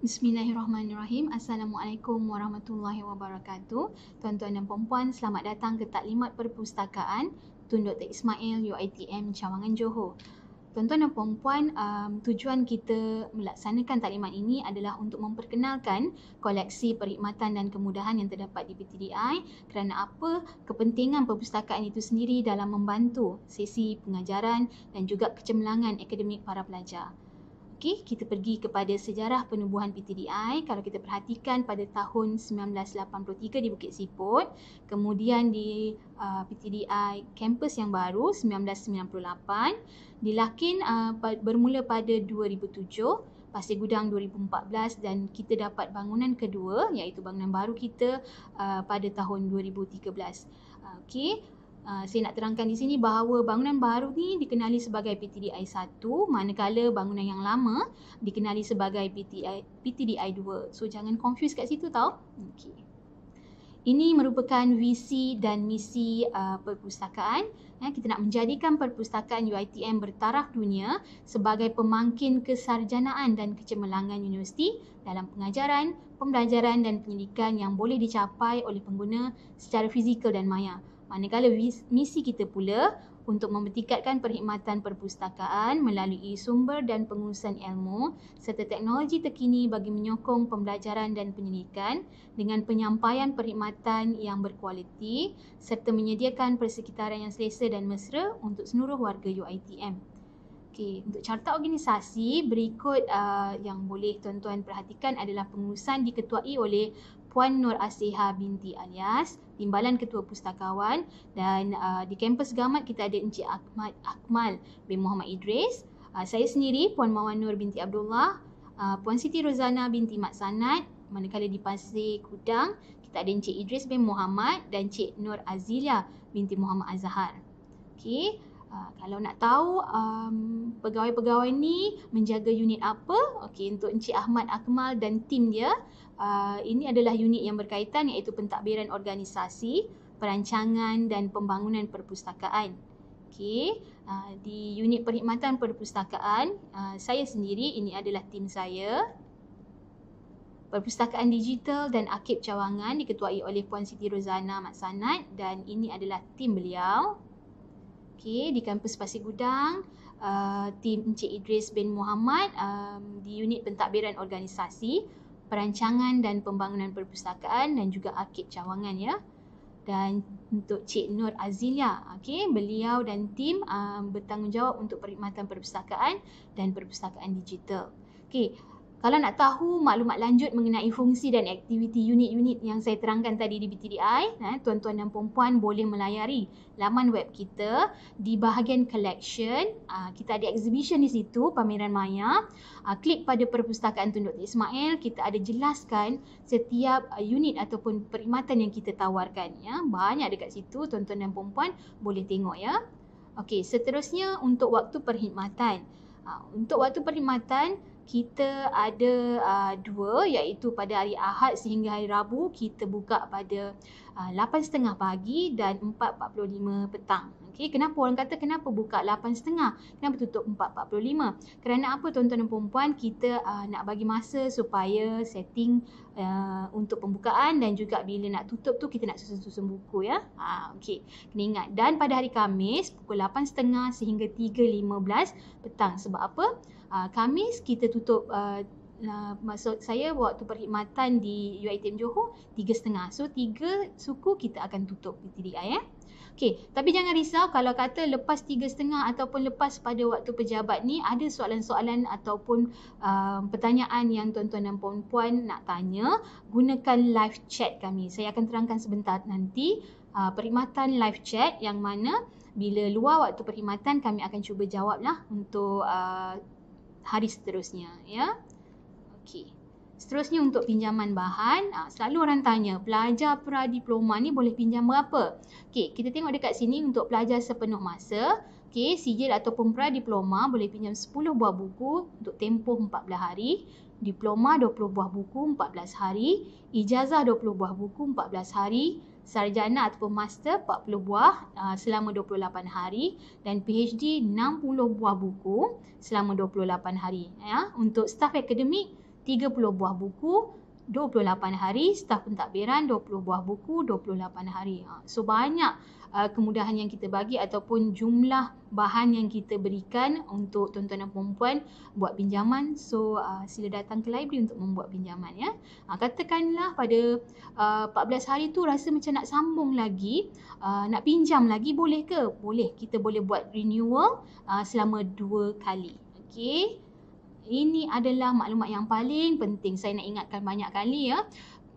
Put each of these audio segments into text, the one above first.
Bismillahirrahmanirrahim. Assalamualaikum warahmatullahi wabarakatuh. Tuan-tuan dan puan-puan, selamat datang ke Taklimat Perpustakaan Tun Dr. Ismail UiTM Cawangan Johor. Tuan-tuan dan puan-puan, tujuan kita melaksanakan taklimat ini adalah untuk memperkenalkan koleksi perkhidmatan dan kemudahan yang terdapat di PTDI kerana apa kepentingan perpustakaan itu sendiri dalam membantu sesi pengajaran dan juga kecemerlangan akademik para pelajar. Okey, kita pergi kepada sejarah penubuhan PTDI. Kalau kita perhatikan pada tahun 1983 di Bukit Siput, kemudian di PTDI kampus yang baru 1998, di Lakin bermula pada 2007, Pasir Gudang 2014 dan kita dapat bangunan kedua iaitu bangunan baru kita pada tahun 2013. Okey. Saya nak terangkan di sini bahawa bangunan baru ni dikenali sebagai PTDI 1 manakala bangunan yang lama dikenali sebagai PTDI 2. So jangan confuse kat situ tau. Okay. Ini merupakan visi dan misi perpustakaan. Kita nak menjadikan perpustakaan UiTM bertaraf dunia sebagai pemangkin kesarjanaan dan kecemerlangan universiti dalam pengajaran, pembelajaran dan pendidikan yang boleh dicapai oleh pengguna secara fizikal dan maya. Manakala misi kita pula untuk mempertingkatkan perkhidmatan perpustakaan melalui sumber dan pengurusan ilmu serta teknologi terkini bagi menyokong pembelajaran dan penyelidikan dengan penyampaian perkhidmatan yang berkualiti serta menyediakan persekitaran yang selesa dan mesra untuk seluruh warga UiTM. Okey, untuk carta organisasi berikut yang boleh tuan-tuan perhatikan adalah pengurusan diketuai oleh Puan Nur Asiha binti Alias, Timbalan Ketua Pustakawan dan di kampus Gamat kita ada Encik Ahmad Akmal bin Muhammad Idris, saya sendiri Puan Mawar Nur binti Abdullah, Puan Siti Rozana binti Mat Sanad, manakala di Pasir Gudang kita ada Encik Idris bin Muhammad dan Encik Nur Azilia binti Muhammad Azhar. Okey. Kalau nak tahu pegawai-pegawai ni menjaga unit apa, okey, untuk Encik Ahmad Akmal dan tim dia, ini adalah unit yang berkaitan iaitu pentadbiran organisasi, perancangan dan pembangunan perpustakaan. Okey, di unit perkhidmatan perpustakaan, saya sendiri, ini adalah tim saya. Perpustakaan Digital dan Arkib Cawangan diketuai oleh Puan Siti Rozana Mat Sanad dan ini adalah tim beliau. Okay, di kampus Pasir Gudang, tim Encik Idris bin Muhammad di unit pentadbiran organisasi, perancangan dan pembangunan perpustakaan dan juga Arkib Cawangan ya. Dan untuk Cik Nur Azilia, okay, beliau dan tim bertanggungjawab untuk perkhidmatan perpustakaan dan perpustakaan digital. Okay. Kalau nak tahu maklumat lanjut mengenai fungsi dan aktiviti unit-unit yang saya terangkan tadi di PTDI, tuan-tuan dan puan-puan boleh melayari laman web kita di bahagian collection. Kita ada exhibition di situ, pameran maya. Klik pada perpustakaan Tun Dr. Ismail, kita ada jelaskan setiap unit ataupun perkhidmatan yang kita tawarkan. Ya. Banyak dekat situ, tuan-tuan dan puan-puan boleh tengok ya. Okey, seterusnya untuk waktu perkhidmatan. Untuk waktu perkhidmatan, kita ada dua iaitu pada hari Ahad sehingga hari Rabu kita buka pada 8.30 pagi dan 4.45 petang. Okey, kenapa orang kata kenapa buka 8.30? Kenapa tutup 4.45? Kerana apa tuan-tuan dan puan-puan? Kita nak bagi masa supaya setting untuk pembukaan dan juga bila nak tutup tu kita nak susun-susun buku ya. Okey, kena ingat. Dan pada hari Khamis pukul 8.30 sehingga 3.15 petang. Sebab apa? Khamis kita tutup, maksud saya waktu perkhidmatan di UiTM Johor 3.30. So 3 suku kita akan tutup PTDI ya. Okey, tapi jangan risau kalau kata lepas 3.30 ataupun lepas pada waktu pejabat ni ada soalan-soalan ataupun pertanyaan yang tuan-tuan dan puan-puan nak tanya, gunakan live chat kami. Saya akan terangkan sebentar nanti perkhidmatan live chat yang mana bila luar waktu perkhidmatan kami akan cuba jawablah untuk hari seterusnya ya. Okey. Seterusnya untuk pinjaman bahan, selalu orang tanya pelajar pradiploma ni boleh pinjam berapa? Okey, kita tengok dekat sini untuk pelajar sepenuh masa, okey, sijil ataupun pradiploma boleh pinjam 10 buah buku untuk tempoh 14 hari, diploma 20 buah buku 14 hari, ijazah 20 buah buku 14 hari, sarjana ataupun master 40 buah selama 28 hari dan PhD 60 buah buku selama 28 hari ya. Untuk staf akademik 30 buah buku, 28 hari, staf pentadbiran 20 buah buku, 28 hari. So banyak kemudahan yang kita bagi ataupun jumlah bahan yang kita berikan untuk tuan-tuan dan puan-puan buat pinjaman. So sila datang ke library untuk membuat pinjaman ya. Katakanlah pada 14 hari tu rasa macam nak sambung lagi, nak pinjam lagi, boleh ke? Boleh. Kita boleh buat renewal selama 2 kali. Okey. Ini adalah maklumat yang paling penting. Saya nak ingatkan banyak kali ya.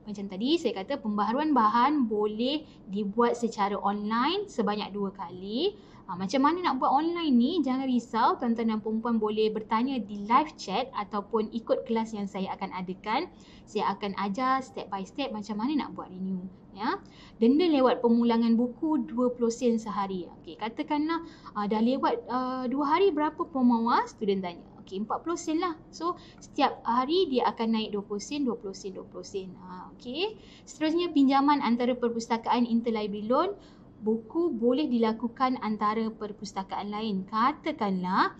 Macam tadi saya kata pembaharuan bahan boleh dibuat secara online sebanyak 2 kali. Macam mana nak buat online ni? Jangan risau, tuan-tuan dan puan-puan boleh bertanya di live chat ataupun ikut kelas yang saya akan adakan. Saya akan ajar step by step macam mana nak buat renew. Ya. Denda lewat pemulangan buku 20 sen sehari. Okey, katakanlah dah lewat 2 hari, berapa pemawar? Student tanya. Okey, 40 sen lah. So, setiap hari dia akan naik 20 sen, 20 sen, 20 sen. Okey. Seterusnya, pinjaman antara perpustakaan interlibrary loan. Buku boleh dilakukan antara perpustakaan lain. Katakanlah,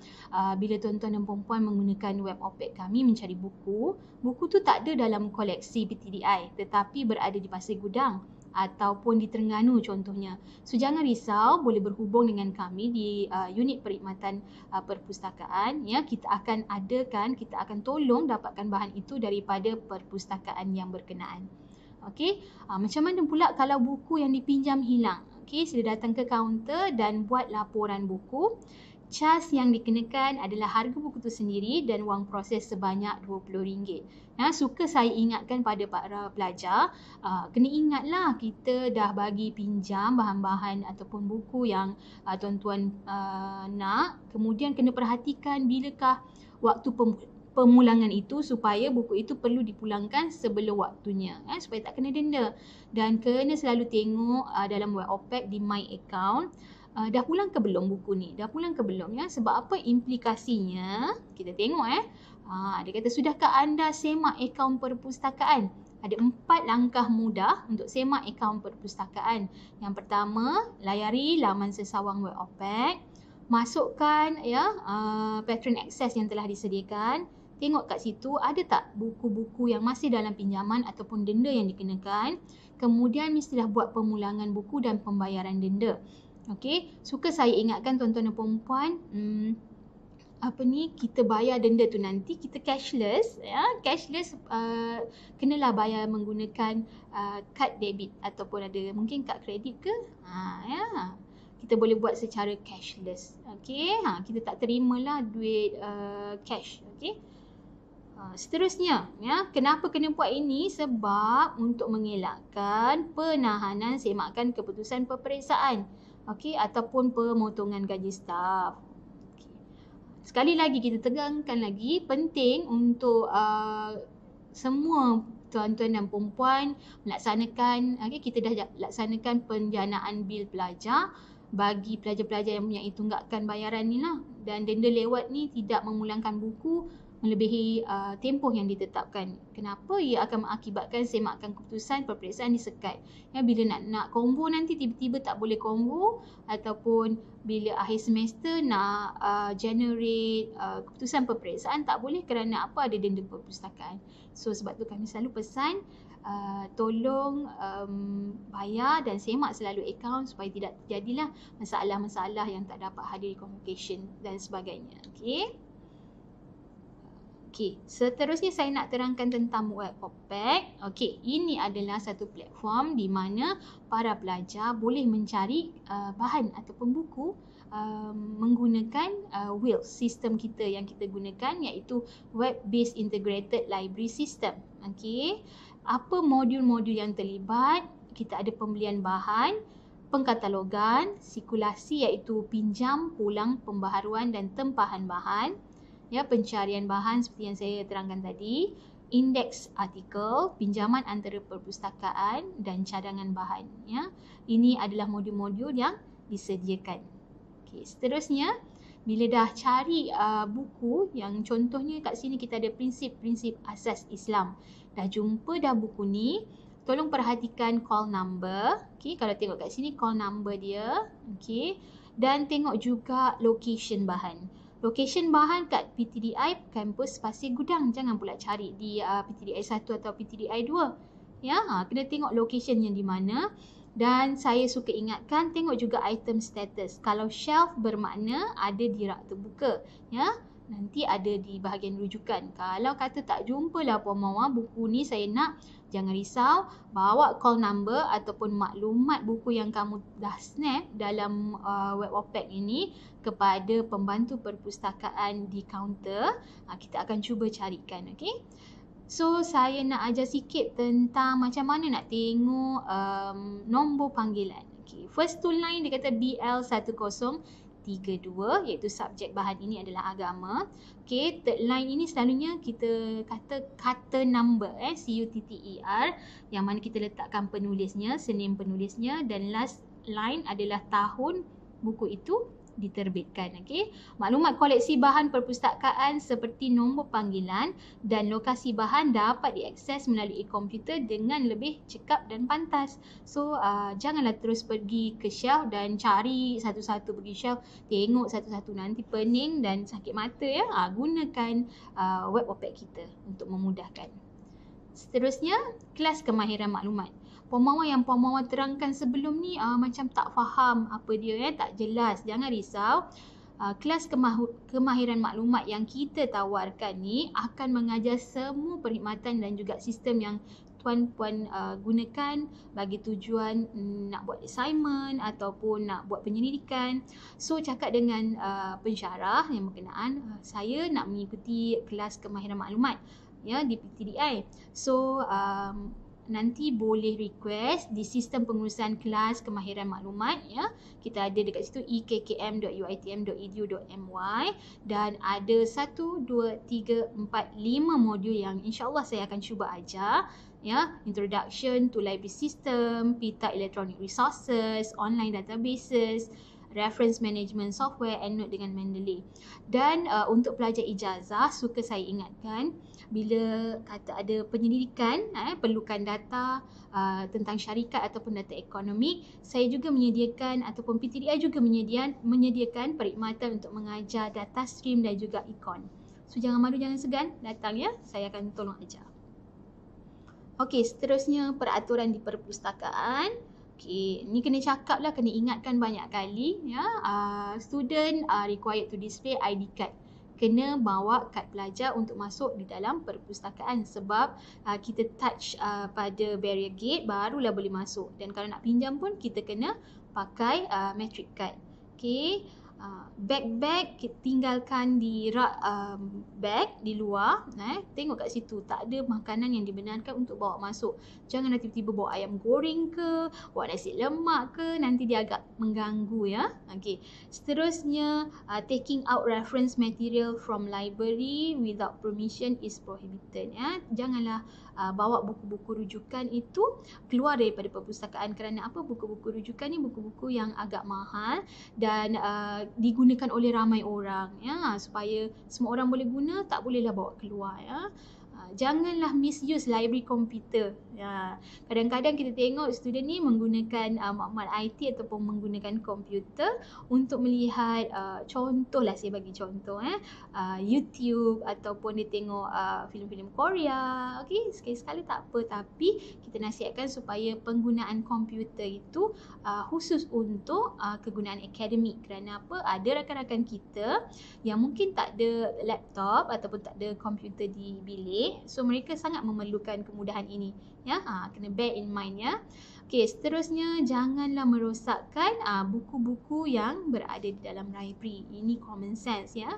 bila tuan-tuan dan puan-puan menggunakan web OPEC kami mencari buku, buku tu tak ada dalam koleksi PTDI tetapi berada di Pasir Gudang ataupun di Terengganu contohnya. So jangan risau, boleh berhubung dengan kami di unit perkhidmatan perpustakaan. Ya, kita akan adakan, kita akan tolong dapatkan bahan itu daripada perpustakaan yang berkenaan. Okey, macam mana pula kalau buku yang dipinjam hilang? Okey, sila datang ke kaunter dan buat laporan buku. Cas yang dikenakan adalah harga buku itu sendiri dan wang proses sebanyak RM20. Suka saya ingatkan pada para pelajar, kena ingatlah kita dah bagi pinjam bahan-bahan ataupun buku yang tuan-tuan nak. Kemudian kena perhatikan bilakah waktu pemulangan itu supaya buku itu perlu dipulangkan sebelum waktunya supaya tak kena denda. Dan kena selalu tengok dalam web OPEC di My Account, dah pulang ke belum buku ni? Dah pulang ke belum ya? Sebab apa implikasinya? Kita tengok dia kata, sudahkah anda semak akaun perpustakaan? Ada 4 langkah mudah untuk semak akaun perpustakaan. Yang pertama, layari laman sesawang web OPEC. Masukkan patron access yang telah disediakan. Tengok kat situ ada tak buku-buku yang masih dalam pinjaman ataupun denda yang dikenakan. Kemudian mestilah buat pemulangan buku dan pembayaran denda. Okey, suka saya ingatkan tuan-tuan dan puan-puan, kita bayar denda tu nanti kita cashless ya. Cashless kenalah bayar menggunakan kad debit ataupun ada mungkin kad kredit ke. Kita boleh buat secara cashless. Okey, kita tak terimalah duit cash. Okey. Seterusnya, kenapa kena buat ini? Sebab untuk mengelakkan penahanan semakan keputusan peperiksaan, ataupun pemotongan gaji staf. Sekali lagi kita tegangkan lagi, penting untuk semua tuan-tuan dan puan-puan melaksanakan, kita dah laksanakan penjanaan bil pelajar bagi pelajar-pelajar yang mempunyai tunggakan bayaran ni lah. Dan denda lewat ni tidak memulangkan buku melebihi tempoh yang ditetapkan. Kenapa? Ia akan mengakibatkan semakan keputusan peperiksaan disekat. Bila nak combo nanti tiba-tiba tak boleh combo, ataupun bila akhir semester nak generate keputusan peperiksaan tak boleh kerana apa? Ada denda perpustakaan. So sebab tu kami selalu pesan tolong bayar dan semak selalu akaun supaya tidak terjadilah masalah-masalah yang tak dapat hadir convocation dan sebagainya. Okey, seterusnya saya nak terangkan tentang web OPEC. Okey, ini adalah satu platform di mana para pelajar boleh mencari bahan ataupun buku menggunakan WILS, sistem kita yang kita gunakan iaitu Web Based Integrated Library System. Okey, apa modul-modul yang terlibat? Kita ada pembelian bahan, pengkatalogan, sirkulasi iaitu pinjam, pulang, pembaharuan dan tempahan bahan. Pencarian bahan seperti yang saya terangkan tadi, indeks artikel, pinjaman antara perpustakaan dan cadangan bahan. Ini adalah modul-modul yang disediakan. Okey, seterusnya bila dah cari buku yang contohnya kat sini kita ada prinsip-prinsip asas Islam. Dah jumpa dah buku ni, tolong perhatikan call number. Okey, kalau tengok kat sini call number dia. Okey, dan tengok juga location bahan. Location bahan kat PTDI kampus Pasir Gudang. Jangan pula cari di PTDI 1 atau PTDI 2. Ya, kena tengok locationnya di mana. Dan saya suka ingatkan, tengok juga item status. Kalau shelf bermakna ada di rak terbuka, ya. Nanti ada di bahagian rujukan. Kalau kata tak jumpa lah Puan Mawar, buku ni saya nak, jangan risau, bawa call number ataupun maklumat buku yang kamu dah snap dalam web OPEC ini kepada pembantu perpustakaan di kaunter. Kita akan cuba carikan, okey? So, saya nak ajar sikit tentang macam mana nak tengok nombor panggilan. Okay. First two line dia kata BL1032, iaitu subjek bahan ini adalah agama. Okay. Third line ini selalunya kita kata number, CUTTER, yang mana kita letakkan penulisnya, surname penulisnya, dan last line adalah tahun buku itu diterbitkan. Okay. Maklumat koleksi bahan perpustakaan seperti nombor panggilan dan lokasi bahan dapat diakses melalui komputer dengan lebih cekap dan pantas. So janganlah terus pergi ke shelf dan cari satu-satu, pergi shelf tengok satu-satu, nanti pening dan sakit mata, ya. Gunakan web OPEC kita untuk memudahkan. Seterusnya, kelas kemahiran maklumat. Puan Mawar yang Puan Mawar terangkan sebelum ni macam tak faham apa dia, tak jelas. Jangan risau. Kelas kemahiran maklumat yang kita tawarkan ni akan mengajar semua perkhidmatan dan juga sistem yang tuan-puan gunakan bagi tujuan nak buat assignment ataupun nak buat penyelidikan. So, cakap dengan pensyarah yang berkenaan, saya nak mengikuti kelas kemahiran maklumat, ya, di PTDI. So, nanti boleh request di sistem pengurusan kelas kemahiran maklumat, ya. Kita ada dekat situ ekkm.uitm.edu.my dan ada 1, 2, 3, 4, 5 modul yang insya-Allah saya akan cuba ajar, ya. Introduction to Library System, Pita Electronic Resources, Online Databases, Reference Management Software, EndNote dengan Mendeley. Dan untuk pelajar ijazah, suka saya ingatkan, bila kata ada penyelidikan, perlukan data tentang syarikat ataupun data ekonomi, saya juga menyediakan ataupun PTDI juga menyediakan perkhidmatan untuk mengajar data stream dan juga econ. So, jangan malu, jangan segan, datang, ya. Saya akan tolong ajar. Okey, seterusnya peraturan di perpustakaan. Okey, ni kena cakap lah, kena ingatkan banyak kali, ya. Student required to display ID card. Kena bawa kad pelajar untuk masuk di dalam perpustakaan sebab kita touch pada barrier gate barulah boleh masuk, dan kalau nak pinjam pun kita kena pakai metric card. Okey. Bag tinggalkan di rak bag di luar, tengok kat situ tak ada makanan yang dibenarkan untuk bawa masuk. Janganlah tiba-tiba bawa ayam goreng ke, bawa nasi lemak ke, nanti dia agak mengganggu, ya. Okey. Seterusnya, taking out reference material from library without permission is prohibited, ya. Janganlah bawa buku-buku rujukan itu keluar daripada perpustakaan. Kerana apa? Buku-buku rujukan ni buku-buku yang agak mahal dan digunakan oleh ramai orang, ya, supaya semua orang boleh guna, tak bolehlah bawa keluar, ya. Janganlah misuse library komputer. Kadang-kadang kita tengok student ni menggunakan maklumat IT ataupun menggunakan komputer untuk melihat contohlah, saya bagi contoh, YouTube ataupun dia tengok filem-filem Korea. Okey, sekali-sekala tak apa, tapi kita nasihatkan supaya penggunaan komputer itu khusus untuk kegunaan akademik. Kerana apa? Ada rakan-rakan kita yang mungkin tak ada laptop ataupun tak ada komputer di bilik. So, mereka sangat memerlukan kemudahan ini, ya. Kena bear in mind, ya. Okey, seterusnya janganlah merosakkan buku-buku yang berada di dalam library. Ini common sense, ya.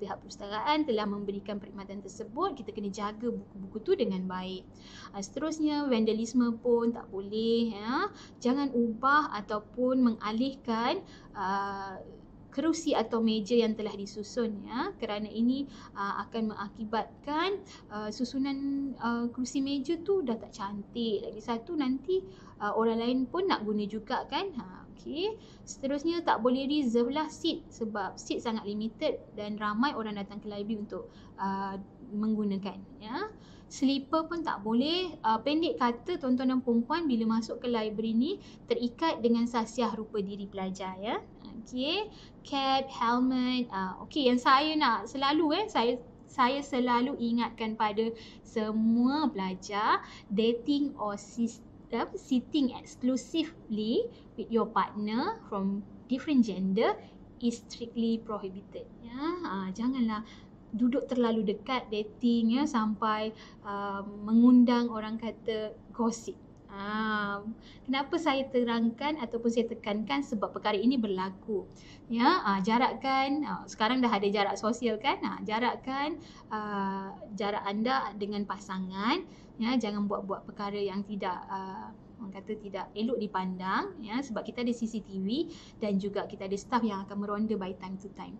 Pihak perpustakaan telah memberikan perkhidmatan tersebut, kita kena jaga buku-buku tu dengan baik. Seterusnya, vandalisme pun tak boleh, ya. Jangan ubah ataupun mengalihkan kerusi atau meja yang telah disusun, ya, kerana ini akan mengakibatkan susunan kerusi meja tu dah tak cantik. Lagi satu, nanti orang lain pun nak guna juga, kan. Okey. Seterusnya, tak boleh reserve lah seat sebab seat sangat limited dan ramai orang datang ke library untuk menggunakan, ya. Slipper pun tak boleh. Pendek kata, tuan-tuan dan puan-puan, bila masuk ke library ni terikat dengan sasiah rupa diri pelajar, ya. Okey, cap, helmet. Okey, yang saya nak selalu saya selalu ingatkan pada semua pelajar, dating or sitting exclusively with your partner from different gender is strictly prohibited. Ya, janganlah duduk terlalu dekat dating ya sampai mengundang orang kata gosip. Kenapa saya terangkan ataupun saya tekankan, sebab perkara ini berlaku. Ya, jarakkan, sekarang dah ada jarak sosial kan? Jarakkan jarak anda dengan pasangan. Ya, jangan buat-buat perkara yang tidak orang kata tidak elok dipandang ya, sebab kita ada CCTV dan juga kita ada staff yang akan meronda by time to time.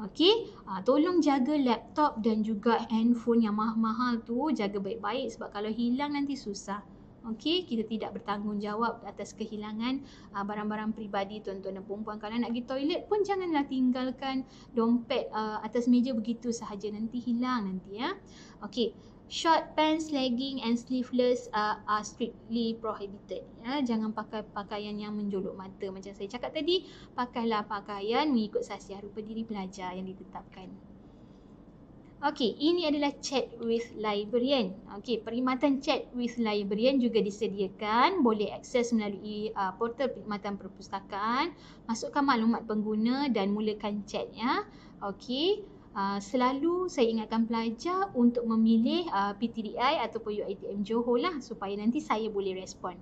Okey, tolong jaga laptop dan juga handphone yang mahal-mahal tu, jaga baik-baik sebab kalau hilang nanti susah. Okey, kita tidak bertanggungjawab atas kehilangan barang-barang peribadi tuan-tuan dan puan-puan. Kalau nak pergi toilet pun janganlah tinggalkan dompet atas meja begitu sahaja, nanti hilang nanti ya. Okey, short pants, legging and sleeveless are strictly prohibited. Ya, jangan pakai pakaian yang menjolok mata. Macam saya cakap tadi, pakailah pakaian mengikut sasiah rupa diri pelajar yang ditetapkan. Okey, ini adalah chat with librarian. Okey, perkhidmatan chat with librarian juga disediakan. Boleh akses melalui portal perkhidmatan perpustakaan. Masukkan maklumat pengguna dan mulakan chat ya. Okey. Selalu saya ingatkan pelajar untuk memilih PTDI ataupun UiTM Johor lah supaya nanti saya boleh respon.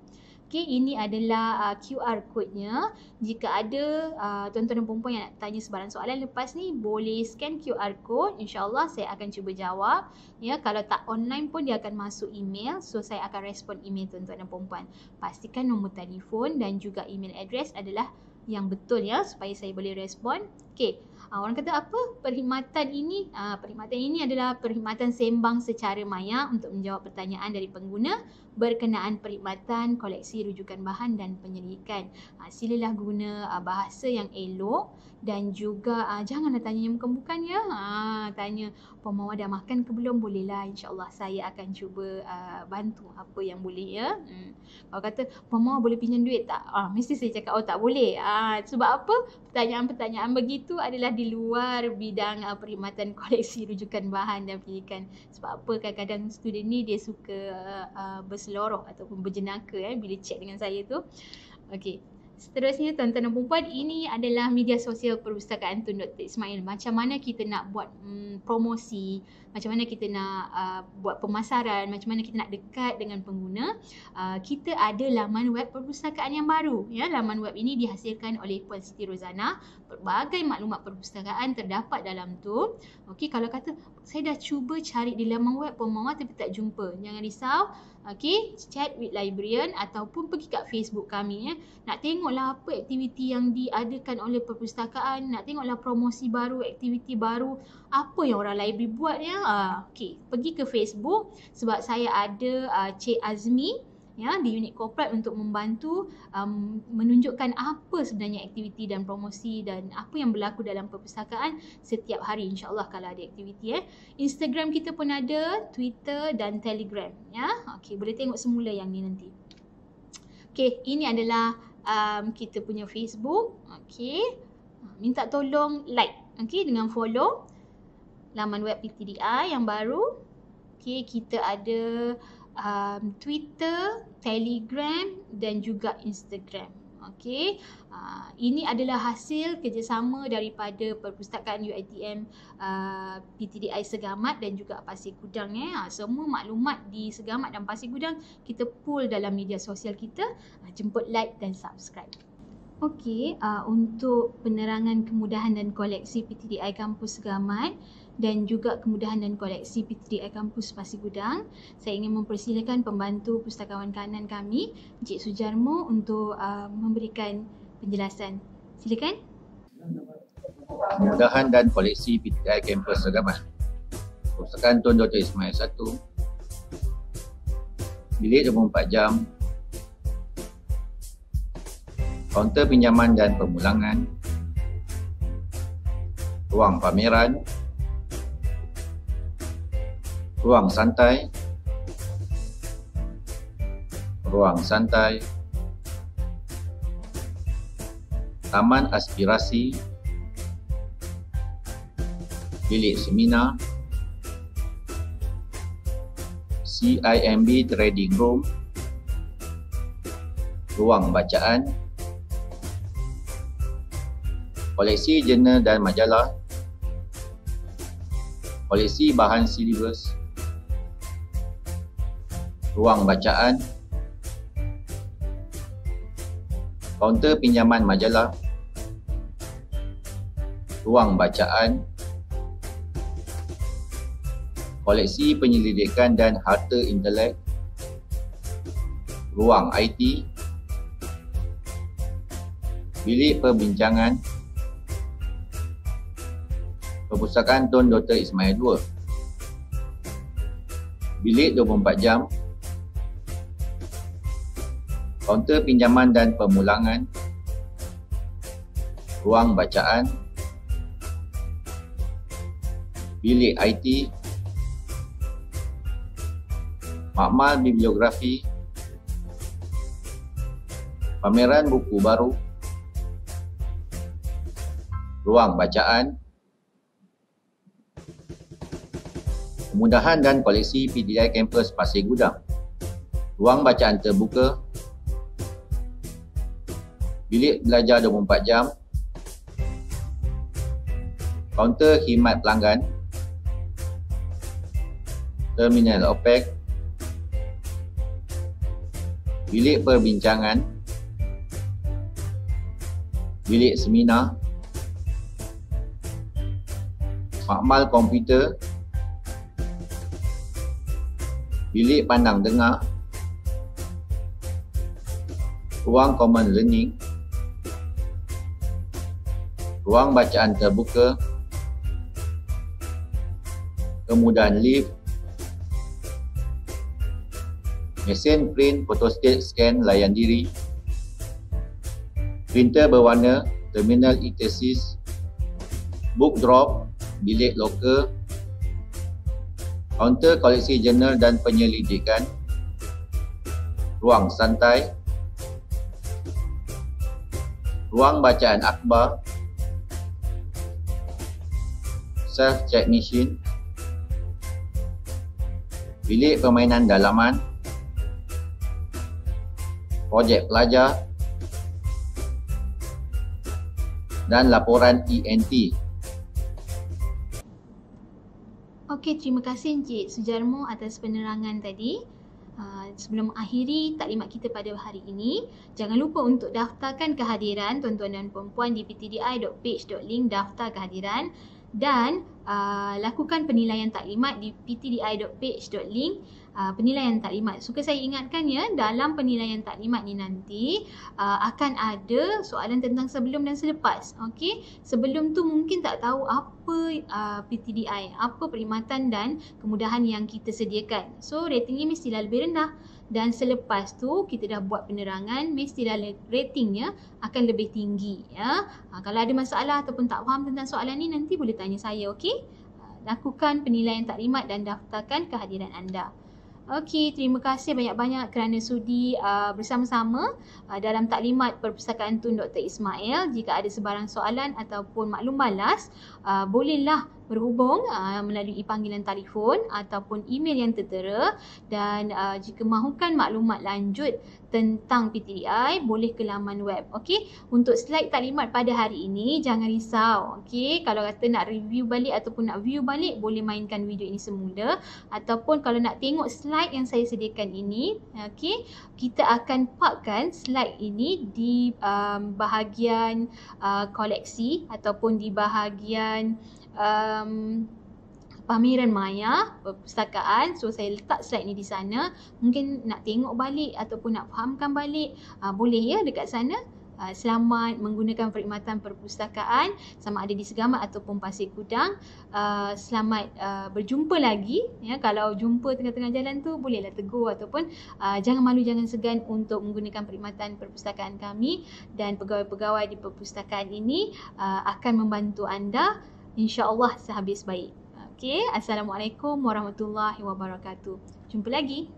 Okey, ini adalah QR code-nya. Jika ada tuan-tuan dan puan-puan yang nak tanya sebarang soalan lepas ni, boleh scan QR code. InsyaAllah saya akan cuba jawab. Ya, kalau tak online pun dia akan masuk email. So saya akan respon email tuan-tuan dan puan-puan. Pastikan nombor telefon dan juga email address adalah yang betul ya supaya saya boleh respon. Okey. Orang kata apa? Perkhidmatan ini adalah perkhidmatan sembang secara maya untuk menjawab pertanyaan dari pengguna berkenaan perkhidmatan, koleksi rujukan bahan dan penyelidikan. Silalah guna bahasa yang elok dan juga janganlah tanya yang bukan-bukan ya. Tanya, Puan Mawar dah makan ke belum? Bolehlah, insyaAllah saya akan cuba bantu apa yang boleh ya. Kalau kata, Puan Mawar boleh pinjam duit tak? Mesti saya cakap, oh tak boleh. Sebab apa? Pertanyaan-pertanyaan begitu adalah di luar bidang perkhidmatan koleksi rujukan bahan dan pendidikan. Sebab apa kadang-kadang student ni dia suka berseloroh ataupun berjenaka bila chat dengan saya tu. Okey. Seterusnya tuan-tuan dan puan-puan, ini adalah media sosial Perpustakaan Tun Dr. Ismail. Macam mana kita nak buat promosi, macam mana kita nak buat pemasaran, macam mana kita nak dekat dengan pengguna. Kita ada laman web perpustakaan yang baru. Ya, laman web ini dihasilkan oleh Puan Siti Rozana. Berbagai maklumat perpustakaan terdapat dalam tu. Okey, kalau kata saya dah cuba cari di laman web Puan Mawar tapi tak jumpa, jangan risau. Okey, chat with librarian ataupun pergi kat Facebook kami. Nak tengoklah apa aktiviti yang diadakan oleh perpustakaan, nak tengoklah promosi baru, aktiviti baru, apa yang orang library buat ya. Okey, pergi ke Facebook sebab saya ada Cik Azmi ya di unit corporate untuk membantu menunjukkan apa sebenarnya aktiviti dan promosi dan apa yang berlaku dalam perpustakaan setiap hari, insyaAllah kalau ada aktiviti. Instagram kita pun ada, Twitter dan Telegram ya. Okey, boleh tengok semula yang ni nanti. Okey, ini adalah kita punya Facebook. Okey, minta tolong like dengan follow laman web PTDI yang baru. Okey, kita ada Twitter, Telegram dan juga Instagram. Okey, ini adalah hasil kerjasama daripada Perpustakaan UiTM PTDI Segamat dan juga Pasir Gudang. Semua maklumat di Segamat dan Pasir Gudang kita pool dalam media sosial kita. Jemput like dan subscribe. Okey, untuk penerangan kemudahan dan koleksi PTDI Kampus Segamat dan juga kemudahan dan koleksi PTDI Kampus Pasir Gudang, saya ingin mempersilakan pembantu pustakawan kanan kami, Encik Sujarmo, untuk memberikan penjelasan. Silakan. Kemudahan dan koleksi PTDI Kampus Segamat. Perpustakaan Tun Dr. Ismail 1. Bilik 24 jam. Kaunter pinjaman dan pemulangan. Ruang pameran. Ruang santai. Ruang santai. taman aspirasi, bilik seminar, CIMB Trading Room, ruang bacaan, koleksi jurnal dan majalah, koleksi bahan silibus, ruang bacaan, kaunter pinjaman majalah, ruang bacaan, koleksi penyelidikan dan harta intelek, ruang IT, bilik perbincangan, perpustakaan Tun Dr. Ismail II, bilik 24 jam, kaunter pinjaman dan pemulangan, ruang bacaan, bilik IT, makmal bibliografi, pameran buku baru, ruang bacaan, kemudahan dan koleksi PTDI Kampus Pasir Gudang, ruang bacaan terbuka, bilik belajar 24 jam, kaunter khidmat pelanggan, terminal OPEC, bilik perbincangan, bilik seminar, makmal komputer, bilik pandang dengar, ruang common learning, ruang bacaan terbuka, kemudahan lift, mesin print, photostat, scan, layan diri, printer berwarna, terminal e-thesis, book drop, bilik loker, kaunter koleksi jurnal dan penyelidikan, ruang santai, ruang bacaan akhbar, self-check machine, bilik permainan dalaman, projek pelajar dan laporan ENT. Okey, terima kasih Encik Sujarmo atas penerangan tadi. Sebelum mengakhiri taklimat kita pada hari ini, jangan lupa untuk daftarkan kehadiran tuan-tuan dan puan-puan di ptdi.page.link daftar kehadiran dan lakukan penilaian taklimat di ptdi.page.link penilaian taklimat. Suka saya ingatkan ya, dalam penilaian taklimat ni nanti akan ada soalan tentang sebelum dan selepas. Okey, sebelum tu mungkin tak tahu apa PTDI, apa perkhidmatan dan kemudahan yang kita sediakan. So ratingnya mestilah lebih rendah. Dan selepas tu kita dah buat penerangan, mestilah ratingnya akan lebih tinggi ya. Kalau ada masalah ataupun tak faham tentang soalan ni, nanti boleh tanya saya, okey? Lakukan penilaian taklimat dan daftarkan kehadiran anda. Okey, terima kasih banyak-banyak kerana sudi bersama-sama dalam taklimat Perpustakaan Tun Dr. Ismail. Jika ada sebarang soalan ataupun maklum balas, bolehlah berhubung melalui panggilan telefon ataupun email yang tertera. Dan jika mahukan maklumat lanjut tentang PTDI, boleh ke laman web. Okey, untuk slide taklimat pada hari ini, jangan risau. Okey, kalau kata nak review balik ataupun nak view balik, boleh mainkan video ini semula. Ataupun kalau nak tengok slide yang saya sediakan ini, okey, kita akan parkkan slide ini di bahagian koleksi ataupun di bahagian pameran maya perpustakaan. So saya letak slide ni di sana. Mungkin nak tengok balik ataupun nak fahamkan balik, boleh ya dekat sana. Selamat menggunakan perkhidmatan perpustakaan sama ada di Segamat ataupun Pasir Gudang. Selamat berjumpa lagi ya. Kalau jumpa tengah-tengah jalan tu, bolehlah tegur ataupun jangan malu, jangan segan untuk menggunakan perkhidmatan perpustakaan kami. Dan pegawai-pegawai di perpustakaan ini akan membantu anda insya-Allah sehabis baik. Okey, Assalamualaikum warahmatullahi wabarakatuh. Jumpa lagi.